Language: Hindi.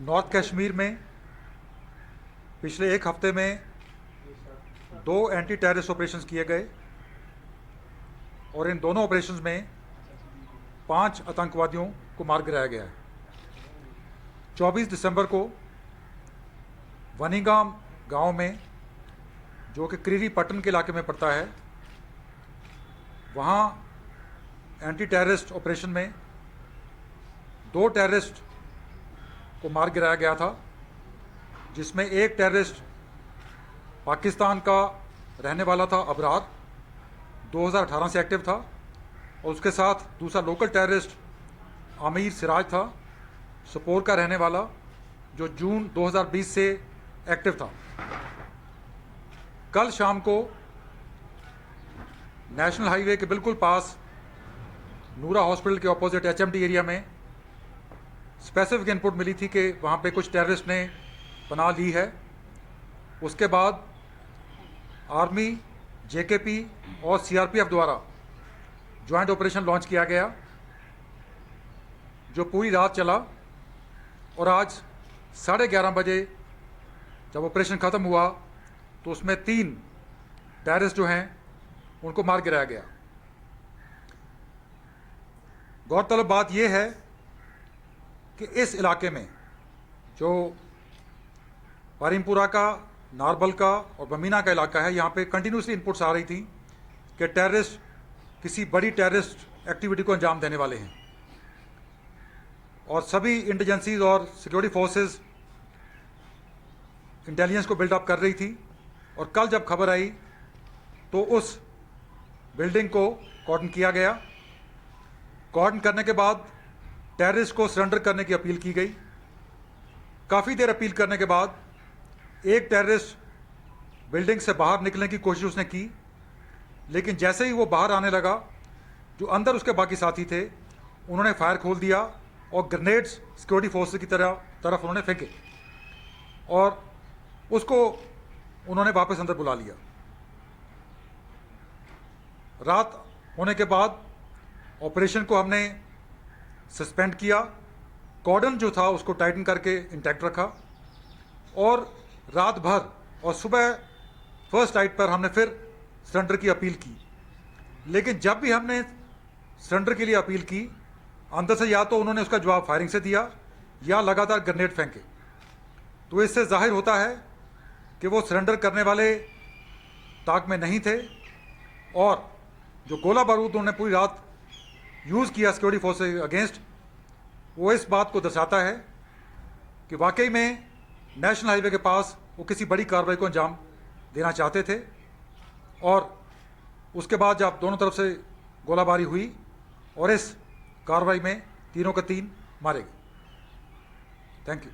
नॉर्थ कश्मीर में पिछले एक हफ्ते में 2 एंटी टेररिस्ट ऑपरेशंस किए गए और इन दोनों ऑपरेशंस में 5 आतंकवादियों को मार गिराया गया है। 24 दिसंबर को वनीगाम गांव में, जो कि क्रीरी पट्टन के इलाके में पड़ता है, वहाँ एंटी टेररिस्ट ऑपरेशन में 2 टेररिस्ट को मार गिराया गया था, जिसमें एक टेररिस्ट पाकिस्तान का रहने वाला था, अबरार, 2018 से एक्टिव था, और उसके साथ दूसरा लोकल टेररिस्ट आमिर सिराज था, सोपोर का रहने वाला, जो जून 2020 से एक्टिव था। कल शाम को नेशनल हाईवे के बिल्कुल पास नूरा हॉस्पिटल के ऑपोजिट एचएमटी एरिया में स्पेसिफिक इनपुट मिली थी कि वहाँ पे कुछ टेररिस्ट ने पनाह ली है। उसके बाद आर्मी, जेकेपी और सीआरपीएफ द्वारा ज्वाइंट ऑपरेशन लॉन्च किया गया, जो पूरी रात चला, और आज 11:30 बजे जब ऑपरेशन ख़त्म हुआ तो उसमें 3 टेररिस्ट जो हैं उनको मार गिराया गया। गौरतलब बात यह है कि इस इलाके में, जो पारिमपुरा का, नारबल का और बमीना का इलाका है, यहाँ पे कंटिन्यूसली इनपुट्स आ रही थी कि टेररिस्ट किसी बड़ी टेररिस्ट एक्टिविटी को अंजाम देने वाले हैं, और सभी इंटेलिजेंसीज और सिक्योरिटी फोर्सेस इंटेलिजेंस को बिल्डअप कर रही थी। और कल जब खबर आई तो उस बिल्डिंग को कॉर्डन किया गया। कॉर्डन करने के बाद टेररिस्ट को सरेंडर करने की अपील की गई। काफ़ी देर अपील करने के बाद एक टेररिस्ट बिल्डिंग से बाहर निकलने की कोशिश उसने की, लेकिन जैसे ही वो बाहर आने लगा, जो अंदर उसके बाकी साथी थे, उन्होंने फायर खोल दिया और ग्रेनेड्स सिक्योरिटी फोर्सेस की तरफ उन्होंने फेंके और उसको उन्होंने वापस अंदर बुला लिया। रात होने के बाद ऑपरेशन को हमने सस्पेंड किया, कॉर्डन जो था उसको टाइटन करके इंटैक्ट रखा, और रात भर और सुबह फर्स्ट नाइट पर हमने फिर सरेंडर की अपील की। लेकिन जब भी हमने सरेंडर के लिए अपील की, अंदर से या तो उन्होंने उसका जवाब फायरिंग से दिया या लगातार ग्रेनेड फेंके। तो इससे जाहिर होता है कि वो सरेंडर करने वाले ताक में नहीं थे, और जो गोला बारूद उन्होंने पूरी रात यूज़ किया सिक्योरिटी फोर्सेस अगेंस्ट, वो इस बात को दर्शाता है कि वाकई में नेशनल हाईवे के पास वो किसी बड़ी कार्रवाई को अंजाम देना चाहते थे। और उसके बाद जब दोनों तरफ से गोलाबारी हुई और इस कार्रवाई में तीनों के 3 मारे गए। Thank you.